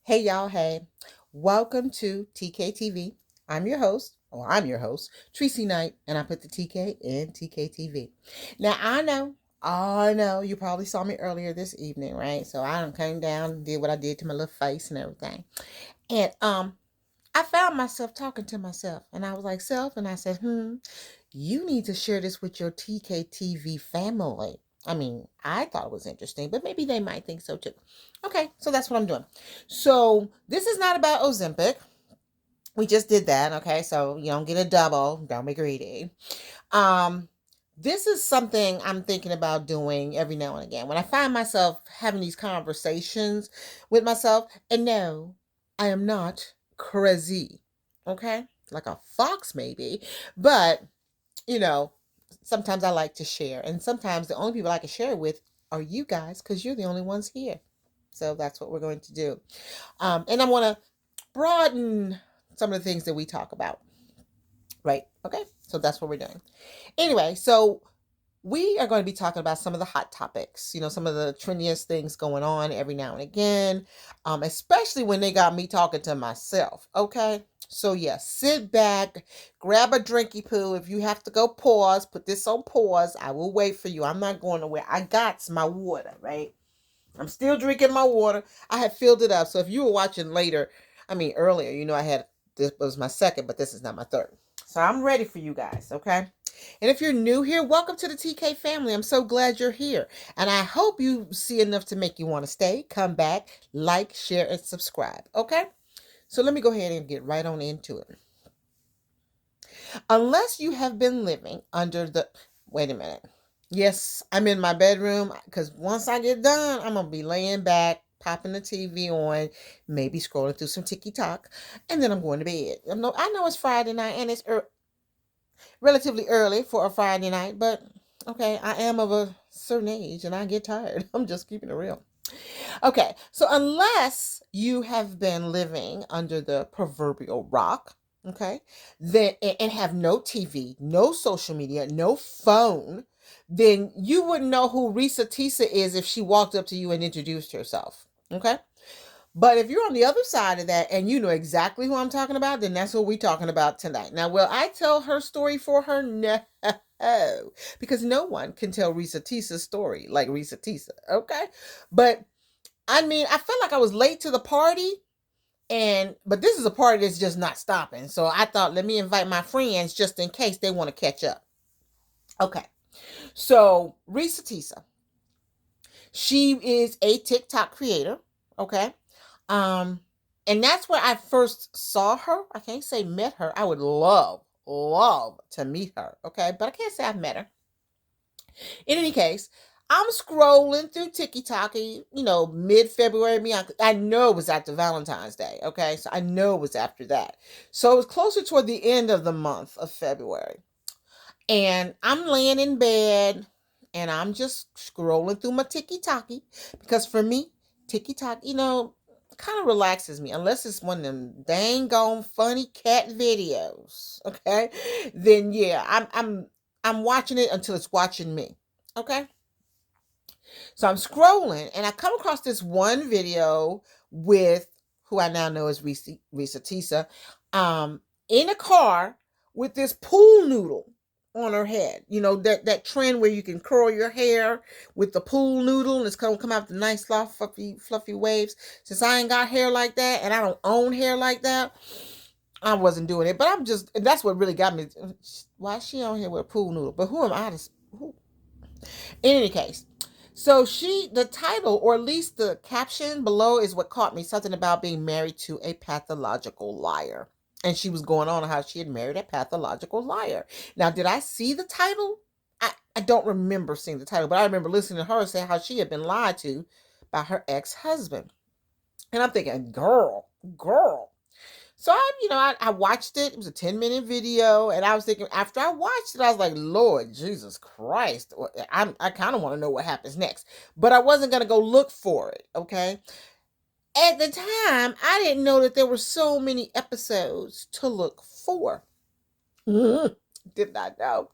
Hey y'all, hey. Welcome to TKTV. I'm your host, Tracy Knight, and I put the TK in TKTV. Now I know you probably saw me earlier this evening, right? So I done came down and did what I did to my little face and everything. And I found myself talking to myself and I was like, self, and I said, you need to share this with your TKTV family. I mean, I thought it was interesting, but maybe they might think so too. Okay, so that's what I'm doing. So this is not about Ozempic. We just did that, okay? So you don't get a double. Don't be greedy. Um, this is something I'm thinking about doing every now and again. When I find myself having these conversations with myself, and no, I am not crazy, okay? Like a fox, maybe, but you know, sometimes I like to share. And sometimes the only people I can share with are you guys because you're the only ones here. So that's what we're going to do. And I want to broaden some of the things that we talk about. Right. Okay. So that's what we're doing. Anyway, so we are going to be talking about some of the hot topics, some of the trendiest things going on every now and again, especially when they got me talking to myself. Okay. So, yeah, sit back, grab a drinky poo. If you have to go pause, put this on pause. I will wait for you. I'm not going nowhere. I got my water, right? I'm still drinking my water. I had filled it up. So, if you were watching later, earlier, I had this was my second, but this is not my third. So, I'm ready for you guys. Okay. And if you're new here, welcome to the TK family. I'm so glad you're here. And I hope you see enough to make you want to stay, come back, like, share, and subscribe. Okay? So let me go ahead and get right on into it. Unless you have been living under the. Wait a minute. Yes, I'm in my bedroom because once I get done, I'm going to be laying back, popping the TV on, maybe scrolling through some TikTok, and then I'm going to bed. I know it's Friday night and it's relatively early for a Friday night, but okay, I am of a certain age and I get tired. I'm just keeping it real. Okay, so unless you have been living under the proverbial rock, okay, then and have no TV, no social media, no phone, then you wouldn't know who Risa Tisa is if she walked up to you and introduced herself. Okay? But if you're on the other side of that and you know exactly who I'm talking about, then that's what we're talking about tonight. Now, will I tell her story for her? No. Because no one can tell Risa Tisa's story like Risa Tisa. Okay. But I felt like I was late to the party. But this is a party that's just not stopping. So I thought, let me invite my friends just in case they want to catch up. Okay. So Risa Tisa, she is a TikTok creator. Okay. Um, and that's where I first saw her. I can't say met her. I would love to meet her. Okay, but I can't say I've met her. In any case, I'm scrolling through TikTok, mid February. I know it was after Valentine's Day. Okay, so I know it was after that. So it was closer toward the end of the month of February, and I'm laying in bed. And I'm just scrolling through my TikTok because for me, TikTok, kind of relaxes me unless it's one of them dang gone funny cat videos. Okay, then yeah, I'm watching it until it's watching me. Okay, so I'm scrolling and I come across this one video with who I now know as Risa Tisa, in a car with this pool noodle on her head. You know, that trend where you can curl your hair with the pool noodle and it's gonna come out the nice soft fluffy waves. Since I ain't got hair like that and I don't own hair like that, I wasn't doing it. But that's what really got me. Why is she on here with a pool noodle? But who am I to who? In any case, so the title, or at least the caption below, is what caught me. Something about being married to a pathological liar. And she was going on how she had married a pathological liar. Now, did I see the title? I don't remember seeing the title, but I remember listening to her say how she had been lied to by her ex-husband. And I'm thinking, girl. So I watched it. It was a 10-minute video, and I was thinking after I watched it, I was like, Lord Jesus Christ, I kind of want to know what happens next, but I wasn't gonna go look for it. Okay, at the time, I didn't know that there were so many episodes to look for. Did not know.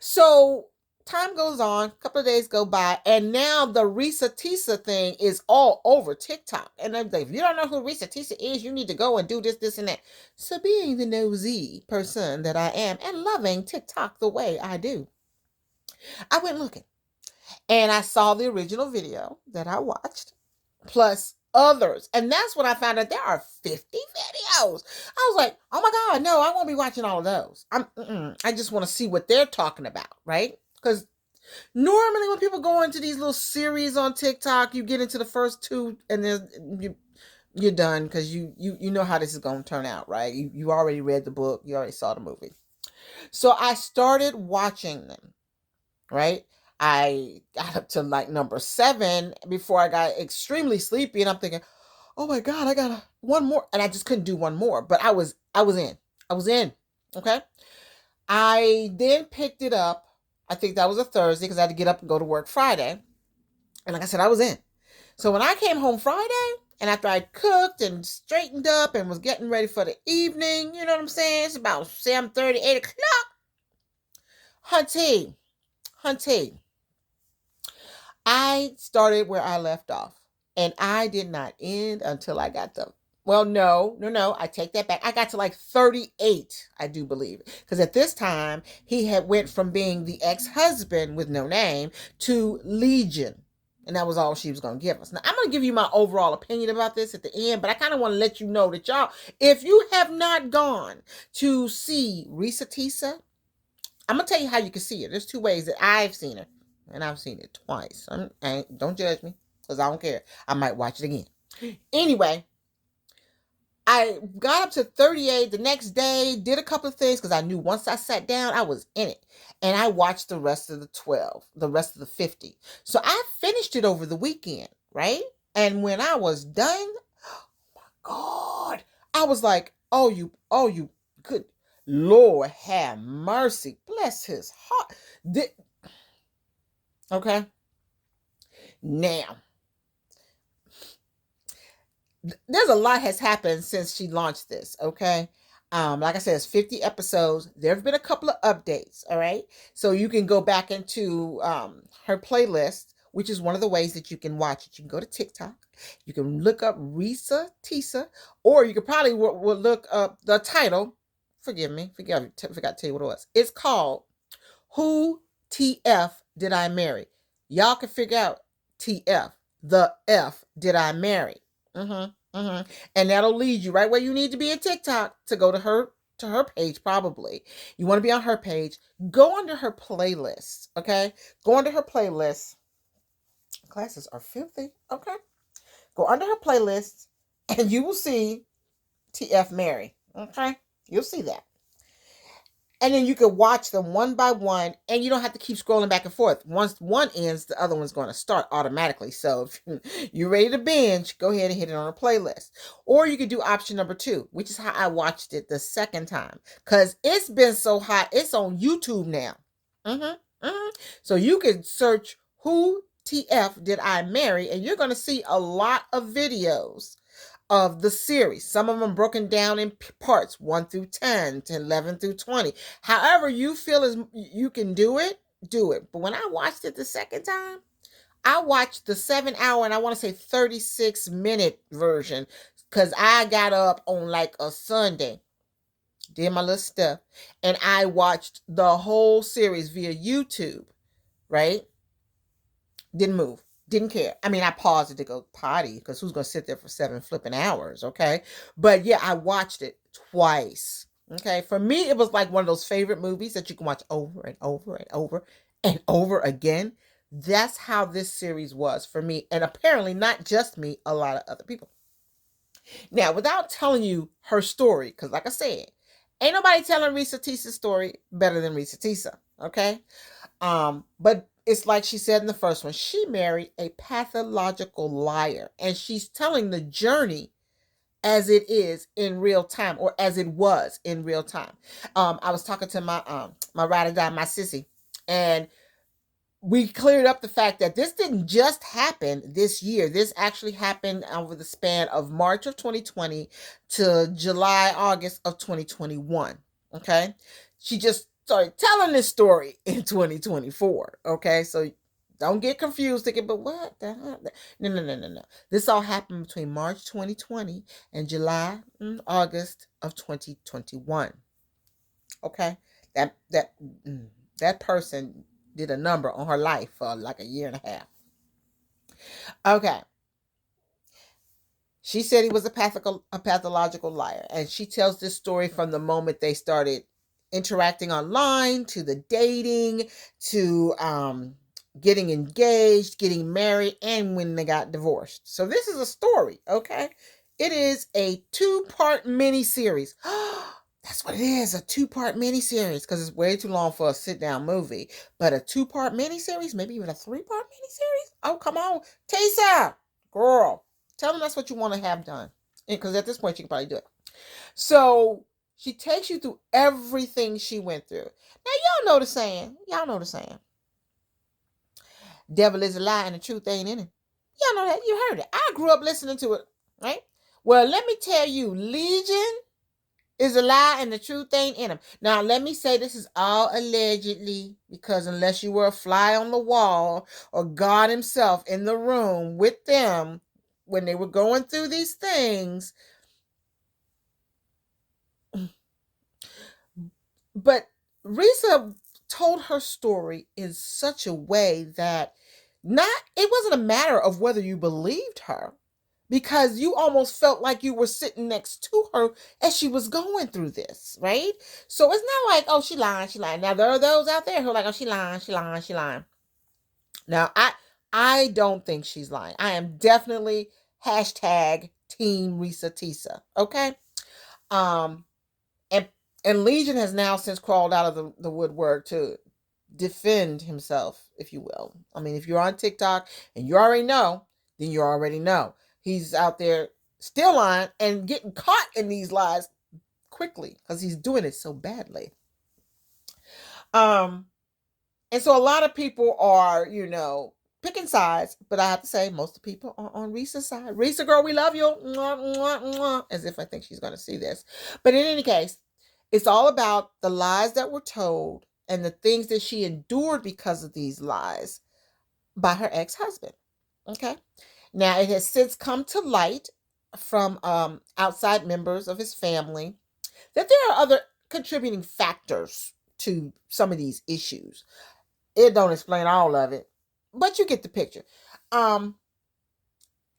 So time goes on, a couple of days go by, and now the Risa Tisa thing is all over TikTok. And I'm like, if you don't know who Risa Tisa is, you need to go and do this, this, and that. So being the nosy person that I am and loving TikTok the way I do, I went looking and I saw the original video that I watched, plus others. And that's when I found out there are 50 videos. I was like, oh my God, no, I won't be watching all of those. I just want to see what they're talking about, right? Because normally when people go into these little series on TikTok, you get into the first two and then you're done because you know how this is going to turn out, right? You already read the book. You already saw the movie. So I started watching them, right? I got up to like number 7 before I got extremely sleepy, and I'm thinking, oh my God, I got one more. And I just couldn't do one more, but I was in. I was in. Okay. I then picked it up. I think that was a Thursday because I had to get up and go to work Friday. And like I said, I was in. So when I came home Friday, and after I cooked and straightened up and was getting ready for the evening, you know what I'm saying? It's about 7:30, 8 o'clock. Hunty, I started where I left off. And I did not end until I got the, well, no. I take that back. I got to like 38, I do believe. Because at this time, he had went from being the ex-husband with no name to Legion. And that was all she was going to give us. Now, I'm going to give you my overall opinion about this at the end, but I kind of want to let you know that y'all, if you have not gone to see Risa Tisa, I'm going to tell you how you can see it. There's 2 ways that I've seen her. And I've seen it twice. Don't judge me, because I don't care. I might watch it again. Anyway, I got up to 38 the next day, did a couple of things, because I knew once I sat down, I was in it. And I watched the rest of the 12, the rest of the 50. So I finished it over the weekend, right? And when I was done, oh my God, I was like, oh, you good Lord have mercy. Bless his heart. Okay. Now, there's a lot has happened since she launched this. Okay. Like I said, it's 50 episodes. There have been a couple of updates. All right. So you can go back into her playlist, which is one of the ways that you can watch it. You can go to TikTok. You can look up Risa Tisa, or you could probably will look up the title. Forgive me. Forgot to tell you what it was. It's called Who TF Did I Marry? Y'all can figure out TF. The F did I marry? And that'll lead you right where you need to be in TikTok to go to her page. Probably you want to be on her page. Go under her playlist. Okay, go under her playlist. Classes are filthy. Okay, go under her playlist and you will see TF Mary. Okay, you'll see that. And then you can watch them one by one, and you don't have to keep scrolling back and forth. Once one ends, the other one's going to start automatically. So if you're ready to binge, go ahead and hit it on a playlist. Or you could do option number 2, which is how I watched it the second time. Because it's been so hot, it's on YouTube now. So you can search Who TF Did I Marry, and you're going to see a lot of videos of the series. Some of them broken down in parts 1 through 10 to 11 through 20. However you feel as you can do it. But when I watched it the second time, I watched the 7-hour and I want to say 36-minute version, because I got up on like a Sunday, did my little stuff, and I watched the whole series via YouTube, right? Didn't move. Didn't care. I mean, I paused it to go potty, because who's going to sit there for 7 flipping hours, okay? But yeah, I watched it twice, okay? For me, it was like one of those favorite movies that you can watch over and over and over and over again. That's how this series was for me, and apparently not just me, a lot of other people. Now, without telling you her story, because like I said, ain't nobody telling Risa Tisa's story better than Risa Tisa, okay? But it's like she said in the first one, she married a pathological liar, and she's telling the journey as it is in real time, or as it was in real time. I was talking to my ride or die, my sissy, and we cleared up the fact that this didn't just happen this year. This actually happened over the span of March of 2020 to July, August of 2021. Okay. She just started telling this story in 2024. Okay, so don't get confused thinking, but what the hell? No, no, no, no, no. This all happened between March 2020 and July and August of 2021. Okay, that that person did a number on her life for like a year and a half. Okay, she said he was a pathological liar, and she tells this story from the moment they started interacting online to the dating to getting engaged, getting married, and when they got divorced. So this is a story, okay? It is a two-part mini series. That's what it is, a two-part mini series, because it's way too long for a sit-down movie. But a two-part mini series, maybe even a three-part mini series. Oh, come on, Taysa, girl. Tell them that's what you want to have done. Because at this point, you can probably do it. So she takes you through everything she went through. Now, y'all know the saying. Y'all know the saying. Devil is a lie and the truth ain't in it. Y'all know that. You heard it. I grew up listening to it, right? Well, let me tell you, Legion is a lie and the truth ain't in him. Now, let me say this is all allegedly, because unless you were a fly on the wall or God himself in the room with them when they were going through these things. But Risa told her story in such a way that it wasn't a matter of whether you believed her, because you almost felt like you were sitting next to her as she was going through this, right? So it's not like, oh, she lying, she lying. Now there are those out there who are like, oh, she lying, she lying, she lying. Now I don't think she's lying. I am definitely hashtag Team Risa Tisa. Okay. Um and and Legion has now since crawled out of the woodwork to defend himself, if you will. I mean, if you're on TikTok and you already know, then you already know. He's out there still lying and getting caught in these lies quickly because he's doing it so badly. Um, and so a lot of people are, picking sides, but I have to say most of the people are on Risa's side. Risa, girl, we love you. Mwah, mwah, mwah. As if I think she's going to see this. But in any case, it's all about the lies that were told and the things that she endured because of these lies by her ex-husband. Okay. Now it has since come to light from outside members of his family that there are other contributing factors to some of these issues. It don't explain all of it, but you get the picture. Um,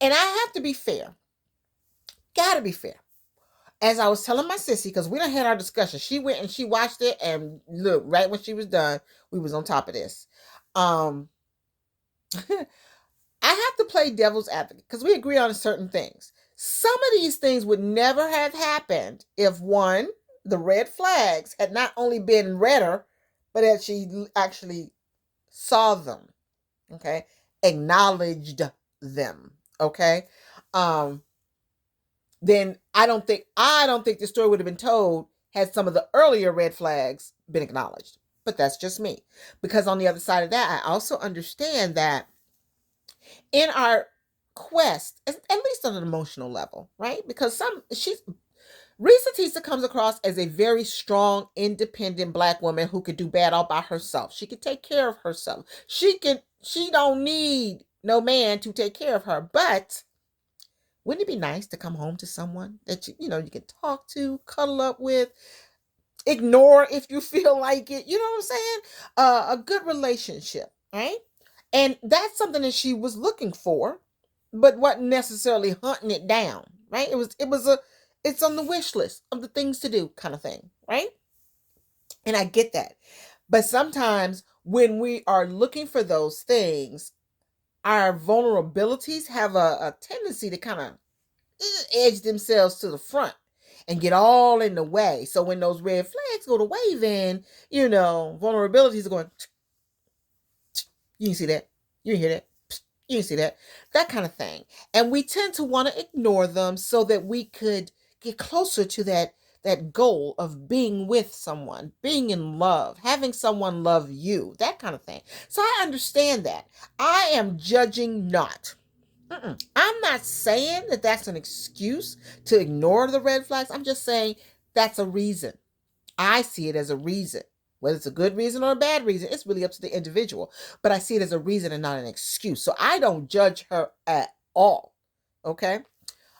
and I have to be fair. Gotta be fair. As I was telling my sissy, because we done had our discussion. She went and she watched it, and look, right when she was done, we was on top of this. I have to play devil's advocate because we agree on certain things. Some of these things would never have happened if one, the red flags had not only been redder, but that she actually saw them, okay, acknowledged them, okay. Then I don't think the story would have been told had some of the earlier red flags been acknowledged. But that's just me, because on the other side of that, I also understand that in our quest, at least on an emotional level, right? Because Risa Tisa comes across as a very strong, independent black woman who could do bad all by herself. She could take care of herself. She don't need no man to take care of her. But wouldn't it be nice to come home to someone that you can talk to, cuddle up with, ignore if you feel like it? You know what I'm saying? A good relationship, right? And that's something that she was looking for, but wasn't necessarily hunting it down, right? It's on the wish list of the things to do kind of thing, right? And I get that. But sometimes when we are looking for those things, our vulnerabilities have a tendency to kind of edge themselves to the front and get all in the way. So when those red flags go to waving, vulnerabilities are going, you didn't see that. You didn't hear that. You didn't see that. That kind of thing. And we tend to want to ignore them so that we could get closer to that goal of being with someone, being in love, having someone love you, that kind of thing. So I understand that. I am judging not. I'm not saying that that's an excuse to ignore the red flags. I'm just saying that's a reason. I see it as a reason. Whether it's a good reason or a bad reason, it's really up to the individual. But I see it as a reason and not an excuse. So I don't judge her at all. Okay?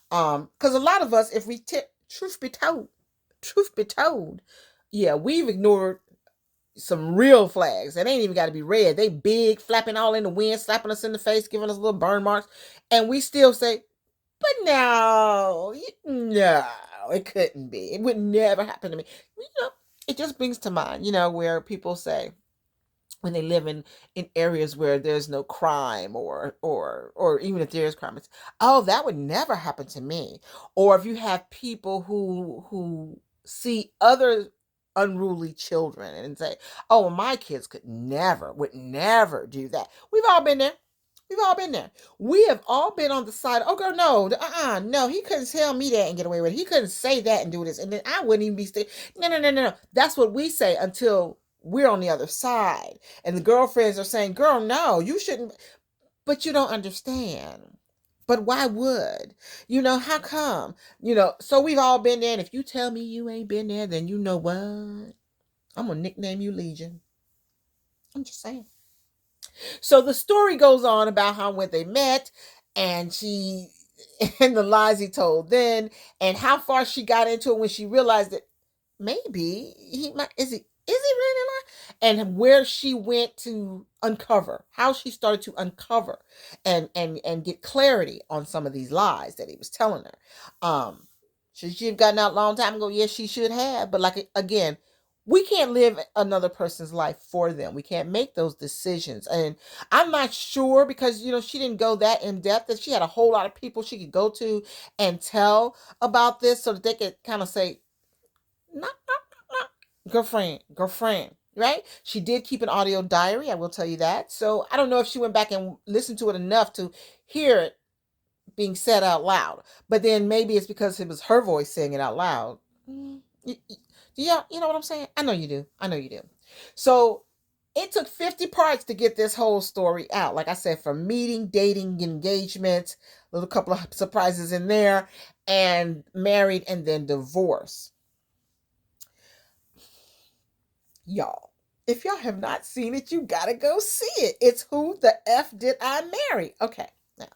Because a lot of us, if we truth be told, yeah, we've ignored some real flags. It ain't even got to be red. They big, flapping all in the wind, slapping us in the face, giving us little burn marks, and we still say, "But no, no, it couldn't be. It would never happen to me." It just brings to mind, where people say when they live in areas where there's no crime or even if there is crime, it's, oh, that would never happen to me. Or if you have people who see other unruly children and say, oh, well, my kids would never do that. We've all been there. We've all been there. We have all been on the side. Oh, girl, no, no, he couldn't tell me that and get away with it. He couldn't say that and do this, and then I wouldn't even be no, no, no, no, no. That's what we say until we're on the other side, and the girlfriends are saying, "Girl, no, you shouldn't." But you don't understand. But why would? How come? So we've all been there, and if you tell me you ain't been there, then you know what? I'm gonna nickname you Legion. I'm just saying. So the story goes on about how when they met and she and the lies he told then and how far she got into it when she realized that maybe he might is he really lying? And where she went to uncover, how she started to uncover and get clarity on some of these lies that he was telling her. Should she have gotten out a long time ago? Yes, she should have. But like again, we can't live another person's life for them. We can't make those decisions. And I'm not sure because she didn't go that in depth that she had a whole lot of people she could go to and tell about this so that they could kind of say, no, girlfriend, right? She did keep an audio diary, I will tell you that. So I don't know if she went back and listened to it enough to hear it being said out loud. But then maybe it's because it was her voice saying it out loud. Yeah, you know what I'm saying? I know you do. I know you do. So it took 50 parts to get this whole story out. Like I said, from meeting, dating, engagement, a little couple of surprises in there, and married and then divorce. Y'all, if y'all have not seen it, you gotta go see it. It's Who the F Did I Marry? Okay, now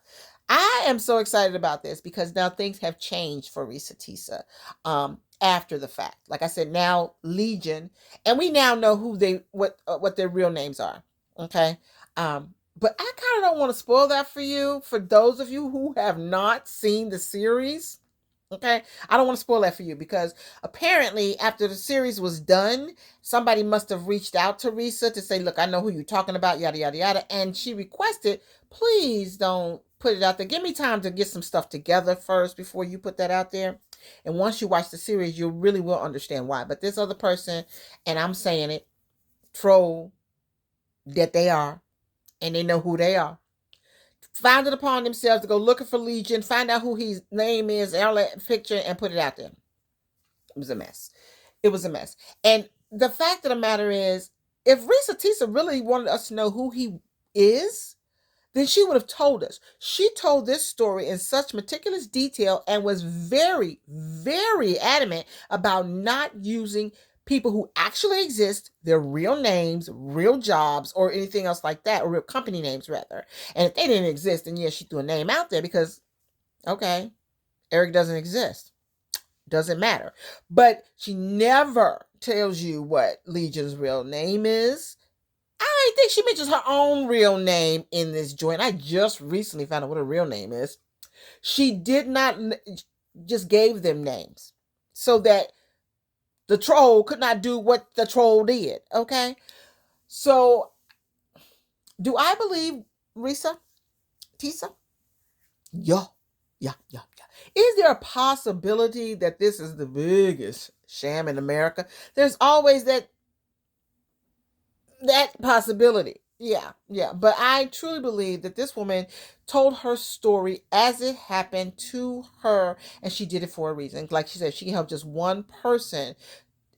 I am so excited about this because now things have changed for Risa Tisa after the fact. Like I said, now Legion, and we now know what their real names are. Okay, but I kind of don't want to spoil that for you. For those of you who have not seen the series, okay, I don't want to spoil that for you because apparently after the series was done, somebody must have reached out to Risa to say, look, I know who you're talking about, yada, yada, yada. And she requested, please don't put it out there. Give me time to get some stuff together first before you put that out there. And once you watch the series, you really will understand why. But this other person, and I'm saying it, troll that they are, and they know who they are, found it upon themselves to go looking for Legion, find out who his name is, all that picture, and put it out there. It was a mess. It was a mess. And the fact of the matter is, if Risa Tisa really wanted us to know who he is, then she would have told us. She told this story in such meticulous detail and was very, very adamant about not using people who actually exist, their real names, real jobs, or anything else like that, or real company names, rather. And if they didn't exist, then yeah, she threw a name out there because, okay, Eric doesn't exist. Doesn't matter. But she never tells you what Legion's real name is. I think she mentions her own real name in this joint. I just recently found out what her real name is. She did not just gave them names so that the troll could not do what the troll did. Okay. So do I believe Risa Tisa? Yeah. Yeah. Is there a possibility that this is the biggest sham in America? There's always that possibility. Yeah. But I truly believe that this woman told her story as it happened to her, and she did it for a reason. Like she said, she helped just one person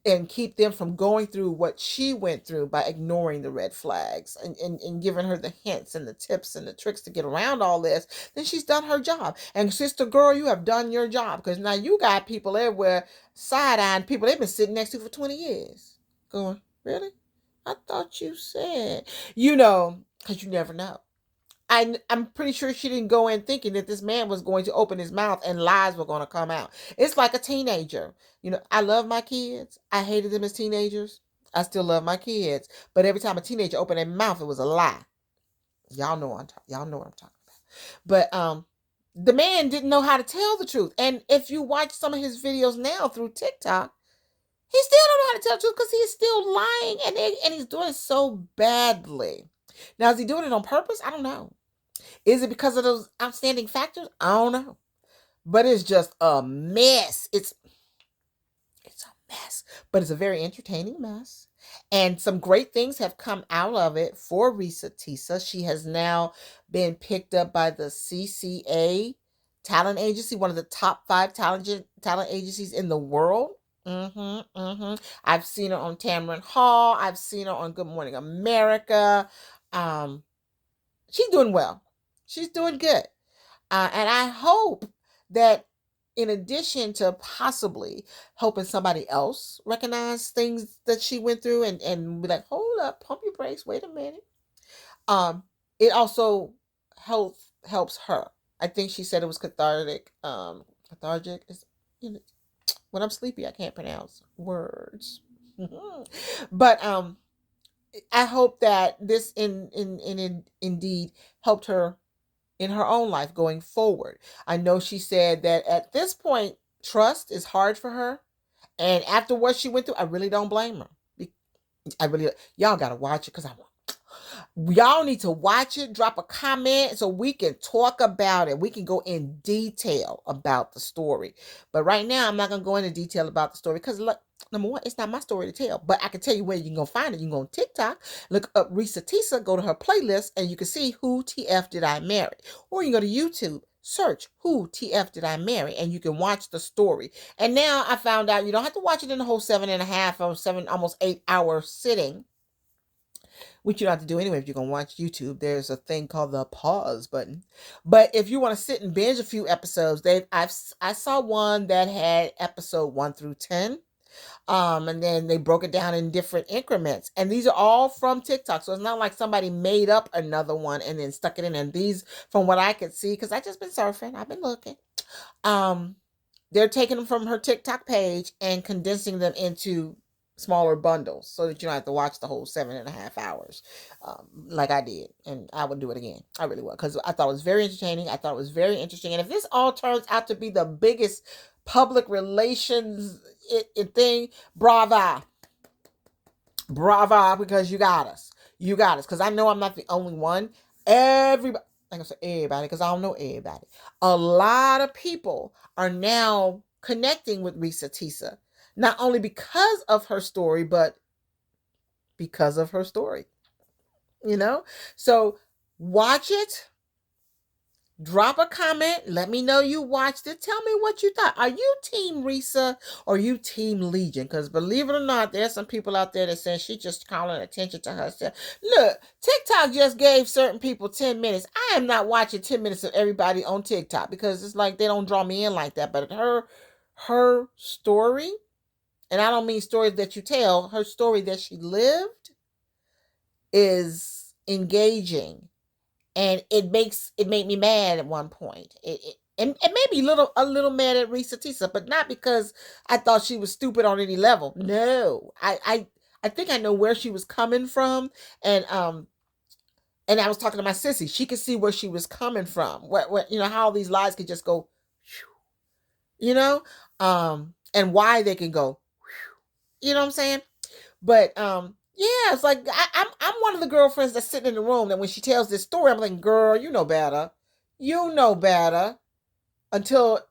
and keep them from going through what she went through by ignoring the red flags and giving her the hints and the tips and the tricks to get around all this. Then she's done her job. And sister girl, you have done your job because now you got people everywhere side-eyeing people they've been sitting next to for 20 years going, really? I thought you said, you know, because you never know. I'm pretty sure she didn't go in thinking that this man was going to open his mouth and lies were going to come out. It's like a teenager. You know, I love my kids. I hated them as teenagers. I still love my kids. But every time a teenager opened their mouth, it was a lie. Y'all know what I'm talking about. But the man didn't know how to tell the truth. And if you watch some of his videos now through TikTok, he still don't know how to tell the truth because he's still lying and he's doing it so badly. Now, is he doing it on purpose? I don't know. Is it because of those outstanding factors? I don't know. But it's just a mess. It's a mess. But it's a very entertaining mess. And some great things have come out of it for Risa Tisa. She has now been picked up by the CCA talent agency, one of the top 5 talent agencies in the world. I've seen her on Tamron Hall. I've seen her on Good Morning America. She's doing well. She's doing good. And I hope that in addition to possibly helping somebody else recognize things that she went through and be like, hold up, pump your brakes, wait a minute. It also helps her. I think she said it was cathartic. Cathartic is, you know, when I'm sleepy, I can't pronounce words. But I hope that this indeed helped her in her own life going forward. I know she said that at this point, trust is hard for her. And after what she went through, I really don't blame her. Y'all got to watch it because y'all need to watch it, drop a comment so we can talk about it. We can go in detail about the story. But right now, I'm not going to go into detail about the story because, number one, it's not my story to tell. But I can tell you where you can go find it. You can go on TikTok, look up Risa Tisa, go to her playlist, and you can see Who TF Did I Marry? Or you can go to YouTube, search Who TF Did I Marry? And you can watch the story. And now I found out you don't have to watch it in the whole 7.5 or 7, almost 8 hour sitting, which you don't have to do anyway if you're going to watch YouTube. There's a thing called the pause button. But if you want to sit and binge a few episodes, I saw one that had episode 1 through 10. And then they broke it down in different increments. And these are all from TikTok. So it's not like somebody made up another one and then stuck it in. And these, from what I could see, because I just been surfing, I've been looking. They're taking them from her TikTok page and condensing them into smaller bundles so that you don't have to watch the whole 7.5 hours like I did. And I would do it again. I really would, because I thought it was very entertaining. I thought it was very interesting. And if this all turns out to be the biggest public relations thing, brava, because you got us. Because I know I'm not the only one. Everybody, like I said, everybody, because I don't know everybody. A lot of people are now connecting with Risa Tisa, not only because of her story, but because of her story. You know? So watch it. Drop a comment. Let me know you watched it. Tell me what you thought. Are you Team Risa or you Team Legion? Because believe it or not, there's some people out there that say she's just calling attention to herself. Look, TikTok just gave certain people 10 minutes. I am not watching 10 minutes of everybody on TikTok because it's like they don't draw me in like that. But her story, and I don't mean stories that you tell, her story that she lived is engaging. And it made me mad at one point. It made me a little mad at Risa Tisa, but not because I thought she was stupid on any level. No, I think I know where she was coming from, and I was talking to my sissy. She could see where she was coming from. Where you know how all these lies could just go, you know, and why they can go, you know what I'm saying? But yeah, it's like I'm one of the girlfriends that's sitting in the room that when she tells this story, I'm like, girl, you know better. You know better. Until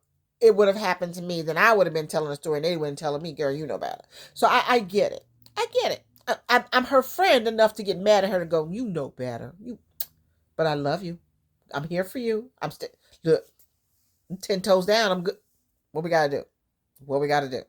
it would have happened to me, then I would have been telling the story and they wouldn't telling me, girl, you know better. So I get it. I get it. I'm her friend enough to get mad at her to go, you know better. But I love you. I'm here for you. Look, I'm 10 toes down. I'm good. What we got to do? What we got to do?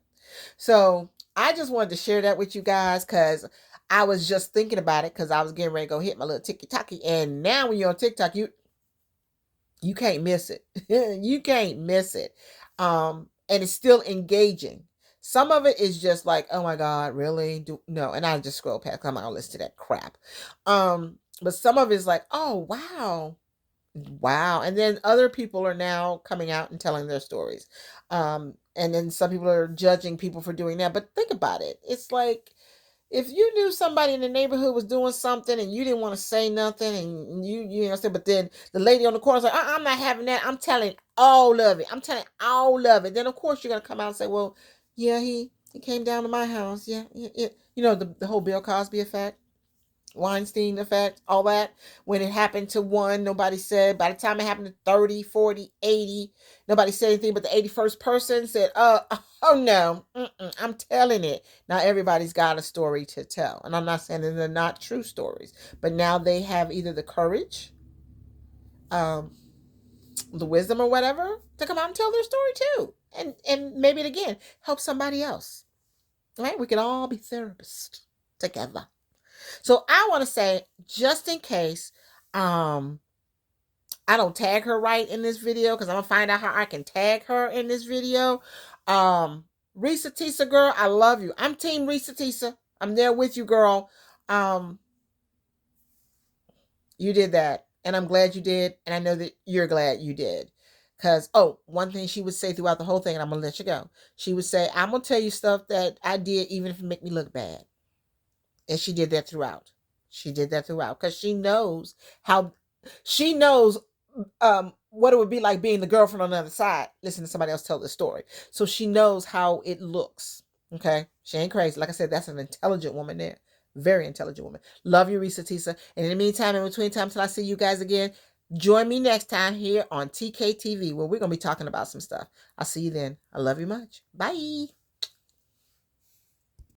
So I just wanted to share that with you guys because I was just thinking about it because I was getting ready to go hit my little TikTok. And now when you're on TikTok, you can't miss it. You can't miss it. And it's still engaging. Some of it is just like, oh my God, really? No, and I just scroll past. I'm not listen to that crap. But some of it is like, oh wow, wow. And then other people are now coming out and telling their stories. And then some people are judging people for doing that. But think about it. It's like if you knew somebody in the neighborhood was doing something and you didn't want to say nothing and you know, but then the lady on the corner is like, I'm not having that. I'm telling all of it. I'm telling all of it. Then of course you're gonna come out and say, well, yeah, he came down to my house. Yeah, yeah. You know, the whole Bill Cosby effect. Weinstein effect, all that. When it happened to one, nobody said. By the time it happened to 30, 40, 80, nobody said anything, but the 81st person said, oh no, I'm telling it. Now everybody's got a story to tell. And I'm not saying that they're not true stories, but now they have either the courage, um, the wisdom or whatever to come out and tell their story too. And maybe it again help somebody else. Right? We can all be therapists together. So I want to say, just in case I don't tag her right in this video, because I'm gonna find out how I can tag her in this video. Risa Tisa, girl, I love you. I'm team Risa Tisa. I'm there with you, girl. You did that, and I'm glad you did, and I know that you're glad you did. Because, one thing she would say throughout the whole thing, and I'm gonna let you go. She would say, I'm gonna tell you stuff that I did even if it make me look bad. And she did that throughout. She did that throughout because she knows what it would be like being the girlfriend on the other side. Listen to somebody else tell the story. So she knows how it looks. Okay. She ain't crazy. Like I said, that's an intelligent woman there. Very intelligent woman. Love you, Risa Tisa. And in the meantime, in between time till I see you guys again, join me next time here on TKTV where we're going to be talking about some stuff. I'll see you then. I love you much. Bye.